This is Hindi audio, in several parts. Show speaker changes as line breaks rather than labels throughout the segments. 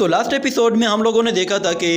तो लास्ट एपिसोड में हम लोगों ने देखा था कि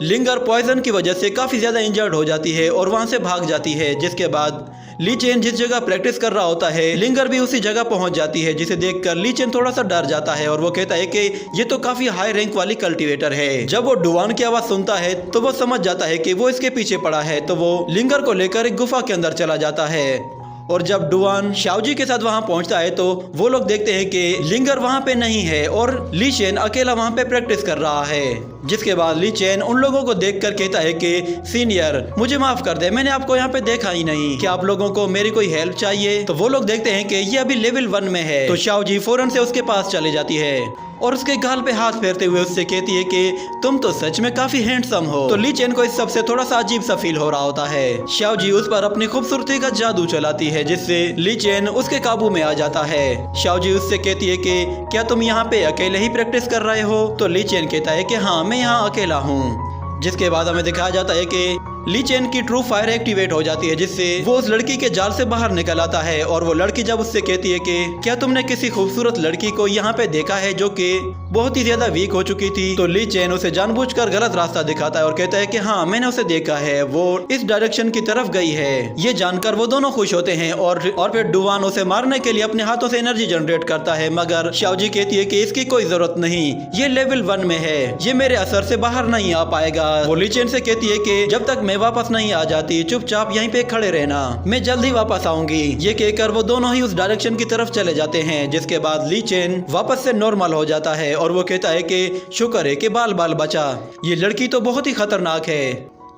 लिंगर पॉइजन की वजह से काफी ज्यादा इंजर्ड हो जाती है और वहां से भाग जाती है। जिसके बाद ली चेन जिस जगह प्रैक्टिस कर रहा होता है, लिंगर भी उसी जगह पहुंच जाती है, जिसे देखकर ली चेन थोड़ा सा डर जाता है और वो कहता है कि ये तो काफी हाई रैंक वाली कल्टीवेटर है। जब वो डुवान की आवाज सुनता है तो वो समझ जाता है कि वो इसके पीछे पड़ा है, तो वो लिंगर को लेकर एक गुफा के अंदर चला जाता है। और जब डुवान शाओजी के साथ वहां पहुंचता है तो वो लोग देखते हैं कि लिंगर वहां पे नहीं है और ली चेन अकेला वहां पे प्रैक्टिस कर रहा है। जिसके बाद ली चेन उन लोगों को देखकर कहता है कि सीनियर मुझे माफ कर दे, मैंने आपको यहाँ पे देखा ही नहीं, क्या आप लोगों को मेरी कोई हेल्प चाहिए? तो वो लोग देखते हैं कि ये अभी लेवल 1 में है। तो शाओजी फौरन से उसके पास चले जाती है और उसके गाल पे हाथ फेरते हुए उससे कहती है कि तुम तो सच में काफी हैंडसम हो। तो ली चेन को इस सबसे थोड़ा सा अजीब सा फील हो रहा होता है। शाओजी उस पर अपनी खूबसूरती का जादू चलाती है, जिससे ली चेन उसके काबू में आ जाता है। शाओजी उससे कहती है कि क्या तुम यहाँ पे अकेले ही प्रैक्टिस कर रहे हो? तो ली चेन कहता है कि हाँ, मैं यहाँ अकेला हूँ। जिसके बाद हमें दिखाया जाता है कि ली चेन की ट्रू फायर एक्टिवेट हो जाती है, जिससे वो उस लड़की के जाल से बाहर निकल आता है। और वो लड़की जब उससे कहती है कि क्या तुमने किसी खूबसूरत लड़की को यहाँ पे देखा है जो कि बहुत ही ज्यादा वीक हो चुकी थी? तो ली चेन उसे जानबूझकर गलत रास्ता दिखाता है और कहता है कि हाँ, मैंने उसे देखा है, वो इस डायरेक्शन की तरफ गई है। ये जानकर वो दोनों खुश होते हैं और फिर डुवान उसे मारने के लिए अपने हाथों से एनर्जी जनरेट करता है, मगर शाओजी कहती है कि इसकी कोई जरूरत नहीं, ये लेवल 1 में है, ये मेरे असर से बाहर नहीं आ पाएगा। वो ली चेन से कहती है कि जब तक मैं वापस नहीं आ जाती चुपचाप यहीं पे खड़े रहना, मैं जल्द ही वापस आऊंगी। ये कहकर वो दोनों ही उस डायरेक्शन की तरफ चले जाते हैं। जिसके बाद ली चेन वापस से नॉर्मल हो जाता है और वो कहता है कि शुक्र है कि बाल बाल बचा, ये लड़की तो बहुत ही खतरनाक है,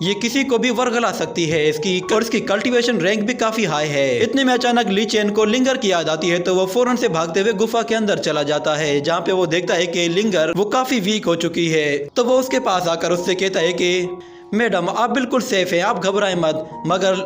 ये किसी को भी वर्गला सकती है, इसकी कल्टीवेशन रैंक भी काफी हाई है। इतने में अचानक ली चेन को लिंगर की याद आती है, तो वो फौरन से भागते हुए गुफा के अंदर चला जाता है, जहाँ पे वो देखता है कि लिंगर वो काफी वीक हो चुकी है। तो वो उसके पास आकर उससे कहता है कि मैडम आप बिल्कुल सेफ हैं, आप घबराएं मत।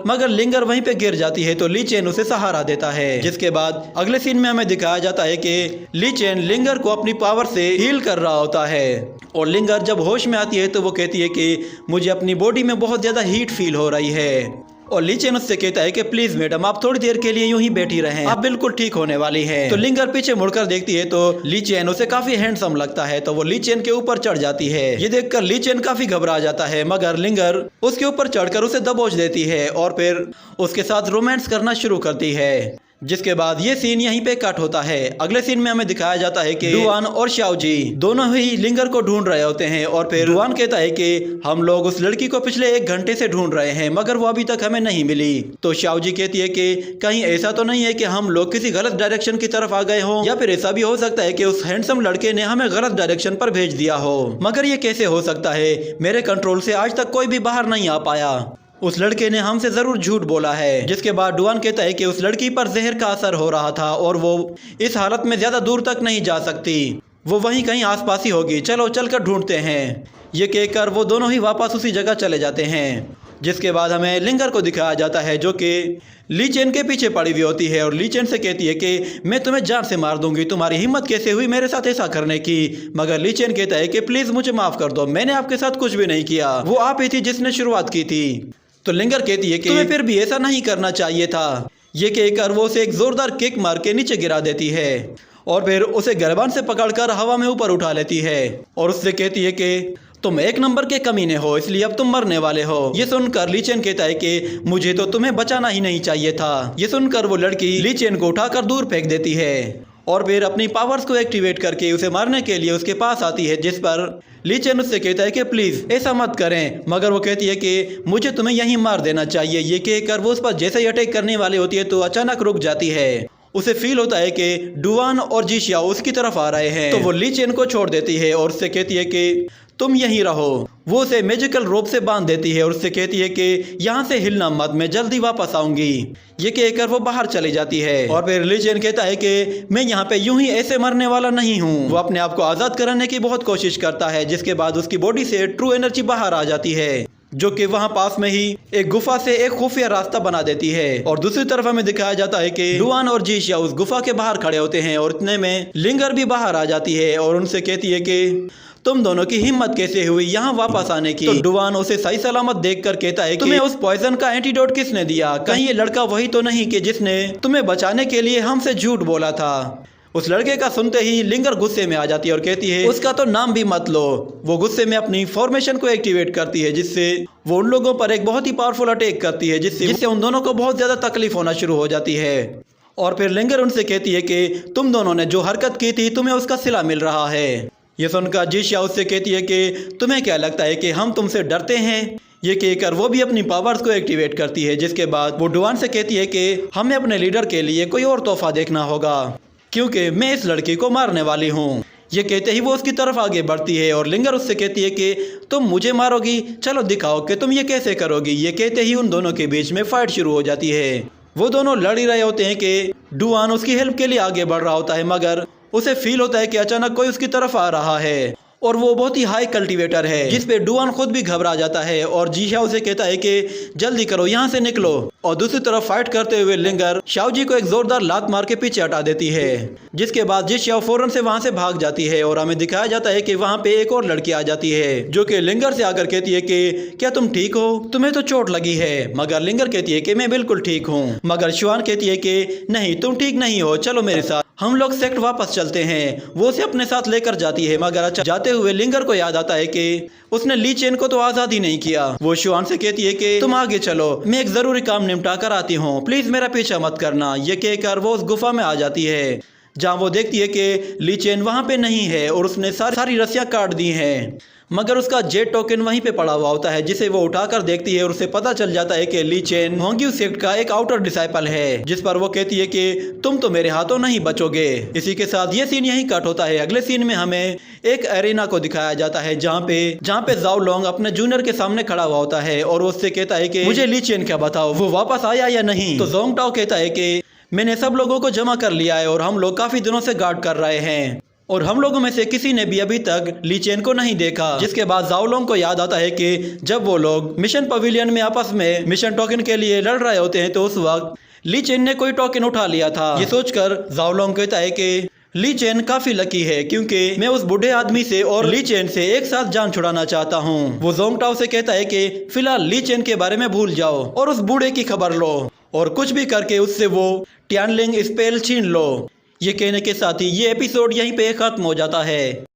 मगर लिंगर वहीं पे गिर जाती है, तो ली चेन उसे सहारा देता है। जिसके बाद अगले सीन में हमें दिखाया जाता है कि ली चेन लिंगर को अपनी पावर से हील कर रहा होता है। और लिंगर जब होश में आती है तो वो कहती है कि मुझे अपनी बॉडी में बहुत ज्यादा हीट फील हो रही है। और ली चेन उससे कहता है कि प्लीज मैडम आप थोड़ी देर के लिए यूं ही बैठी रहें, आप बिल्कुल ठीक होने वाली हैं। तो लिंगर पीछे मुड़कर देखती है तो ली चेन उसे काफी हैंडसम लगता है, तो वो ली चेन के ऊपर चढ़ जाती है। ये देखकर ली चेन काफी घबरा जाता है, मगर लिंगर उसके ऊपर चढ़कर उसे दबोच देती है और फिर उसके साथ रोमांस करना शुरू करती है। जिसके बाद ये सीन यहीं पे कट होता है। अगले सीन में हमें दिखाया जाता है कि डुवान और शाओजी दोनों ही लिंगर को ढूंढ रहे होते हैं और फिर डुवान कहता है कि हम लोग उस लड़की को पिछले 1 घंटे से ढूंढ रहे हैं, मगर वो अभी तक हमें नहीं मिली। तो शाओजी कहती है कि कहीं ऐसा तो नहीं है कि हम लोग किसी गलत डायरेक्शन की तरफ आ गए हों, या फिर ऐसा भी हो सकता है कि उस हैंडसम लड़के ने हमें गलत डायरेक्शन पर भेज दिया हो, मगर ये कैसे हो सकता है? मेरे कंट्रोल से आज तक कोई भी बाहर नहीं आ पाया, उस लड़के ने हमसे जरूर झूठ बोला है। जिसके बाद डुवान कहता है कि उस लड़की पर जहर का असर हो रहा था और वो इस हालत में ज्यादा दूर तक नहीं जा सकती, वो वहीं कहीं आसपास ही होगी, चलो चलकर ढूंढते हैं। ये कहकर वो दोनों ही वापस उसी जगह चले जाते हैं। जिसके बाद हमें लिंगर को दिखाया जाता है जो कि ली चेन के पीछे पड़ी हुई होती है और ली चेन से कहती है कि मैं तुम्हें जान से मार दूंगी, तुम्हारी हिम्मत कैसे हुई मेरे साथ ऐसा करने की? मगर ली चेन कहता है कि प्लीज मुझे माफ कर दो, मैंने आपके साथ कुछ भी नहीं किया, वो आप ही थी जिसने शुरुआत की थी। तो लिंगर कहती है कि तुम्हें फिर भी ऐसा नहीं करना चाहिए था। ये कहकर वो उसे एक जोरदार किक मार के नीचे गिरा देती है और फिर उसे गर्दन से पकड़कर हवा में ऊपर उठा लेती है और उससे कहती है कि तुम 1 नंबर के कमीने हो, इसलिए अब तुम मरने वाले हो। ये सुनकर ली चेन कहता है कि मुझे तो तुम्हें बचाना ही नहीं चाहिए था। ये सुनकर वो लड़की ली चेन को उठाकर दूर फेंक देती है और फिर अपनी पावर्स को एक्टिवेट करके उसे मारने के लिए उसके पास आती है, जिस पर ली चेन उससे कहता है कि प्लीज ऐसा मत करें, मगर वो कहती है कि मुझे तुम्हें यहीं मार देना चाहिए। ये कहकर वो उस पर जैसे ही अटैक करने वाली होती है तो अचानक रुक जाती है। उसे फील होता है कि डुवान और जीशिया उसकी तरफ आ रहे हैं, तो वो ली चेन को छोड़ देती है और उससे कहती है कि तुम यहीं रहो। वो उसे मैजिकल रोप से बांध देती है और उससे कहती है कि यहाँ से हिलना मत, मैं जल्दी वापस आऊंगी। ये कहकर वो बाहर चली जाती है और फिर ली चेन कहता है कि मैं यहाँ पे यूं ही ऐसे मरने वाला नहीं हूँ। वो अपने आप को आजाद कराने की बहुत कोशिश करता है, जिसके बाद उसकी बॉडी से ट्रू एनर्जी बाहर आ जाती है, जो कि वहां पास में ही एक गुफा से एक खुफिया रास्ता बना देती है। और दूसरी तरफ हमें दिखाया जाता है कि डुवान और जीशिया उस गुफा के बाहर खड़े होते हैं और इतने में लिंगर भी बाहर आ जाती है और उनसे कहती है कि तुम दोनों की हिम्मत कैसे हुई यहाँ वापस आने की? तो डुवान उसे सही सलामत देखकर कहता है कि तुम्हें उस पॉइजन का एंटीडोट किसने दिया? कहीं ये लड़का वही तो नहीं कि जिसने तुम्हें बचाने के लिए हमसे झूठ बोला था? उस लड़के का सुनते ही लिंगर गुस्से में आ जाती है और कहती है उसका तो नाम भी मत लो। वो गुस्से में अपनी फॉर्मेशन को एक्टिवेट करती है, जिससे वो उन लोगों पर एक बहुत ही पावरफुल अटैक करती है, जिससे उन दोनों को बहुत ज्यादा तकलीफ होना शुरू हो जाती है। और फिर लिंगर उनसे कहती है कि तुम दोनों ने जो हरकत की थी तुम्हें उसका सिला मिल रहा है। ये सुनकर जिशिया उससे कहती है कि तुम्हें क्या लगता है कि हम तुमसे डरते हैं। ये कहकर वो भी अपनी पावर्स को एक्टिवेट करती है, जिसके बाद वो डुआन से कहती है कि हमें अपने लीडर के लिए कोई और तोहफा देखना होगा, क्योंकि मैं इस लड़की को मारने वाली हूँ। ये कहते ही वो उसकी तरफ आगे बढ़ती है और लिंगर उससे कहती है कि तुम मुझे मारोगी, चलो दिखाओ कि तुम ये कैसे करोगी। ये कहते ही उन दोनों के बीच में फाइट शुरू हो जाती है। वो दोनों लड़ ही रहे होते हैं कि डुआन उसकी हेल्प के लिए आगे बढ़ रहा होता है, मगर उसे फील होता है कि अचानक कोई उसकी तरफ आ रहा है और वो बहुत ही हाई कल्टीवेटर है, जिस पे डुआन खुद भी घबरा जाता है और जिशिया उसे कहता है कि जल्दी करो, यहाँ से निकलो। और दूसरी तरफ फाइट करते हुए लिंगर शाओजी को एक जोरदार लात मार के पीछे हटा देती है, जिसके बाद जिशिया फौरन से वहाँ से भाग जाती है और हमें दिखाया जाता है कि वहाँ पे एक और लड़की आ जाती है, जो कि लिंगर से आकर कहती है कि क्या तुम ठीक हो, तुम्हें तो चोट लगी है। मगर लिंगर कहती है कि मैं बिल्कुल ठीक हूँ। मगर शुआन कहती है कि नहीं, तुम ठीक नहीं हो, चलो मेरे साथ, हम लोग सेक्ट वापस चलते हैं। वो उसे अपने साथ लेकर जाती है, मगर अच्छा जाते हुए लिंगर को याद आता है कि उसने ली चेन को तो आजाद ही नहीं किया। वो शुआन से कहती है कि तुम आगे चलो, मैं एक जरूरी काम निपटा कर आती हूँ, प्लीज मेरा पीछा मत करना। ये कहकर वो उस गुफा में आ जाती है, जहाँ वो देखती है कि ली चेन वहाँ पे नहीं है और उसने सारी रस्सियाँ काट दी हैं, मगर उसका जेट टोकन वहीं पे पड़ा हुआ होता है, जिसे वो उठाकर देखती है और उसे पता चल जाता है कि ली चेन होंग्यू सेक्ट का एक आउटर डिसाइपल है, जिस पर वो कहती है कि तुम तो मेरे हाथों नहीं बचोगे। इसी के साथ ये सीन यहीं कट होता है। अगले सीन में हमें एक एरिना को दिखाया जाता है, जहाँ पे जाओ लोंग अपने जूनियर के सामने खड़ा हुआ होता है और वो उससे कहता है कि मुझे ली चेन क्या बताओ, वो वापस आया या नहीं। तो जोंग टाओ कहता है कि मैंने सब लोगों को जमा कर लिया है और हम लोग काफी दिनों से गार्ड कर रहे हैं और हम लोगों में से किसी ने भी अभी तक ली चेन को नहीं देखा। जिसके बाद जाओलोंग को याद आता है कि जब वो लोग मिशन पवेलियन में आपस में मिशन टोकन के लिए लड़ रहे होते हैं, तो उस वक्त ली चेन ने कोई टोकन उठा लिया था। ये सोचकर जाओलोंग कहता है कि ली चेन काफी लकी है, क्योंकि मैं उस बूढ़े आदमी से और ली चेन से एक साथ जान छुड़ाना चाहता हूँ। वो जोंग टाओ से कहता है कि फिलहाल ली चेन के बारे में भूल जाओ और उस बूढ़े की खबर लो और कुछ भी करके उससे वो टियानलिंग स्पेल छीन लो। ये कहने के साथ ही ये एपिसोड यहीं पे खत्म हो जाता है।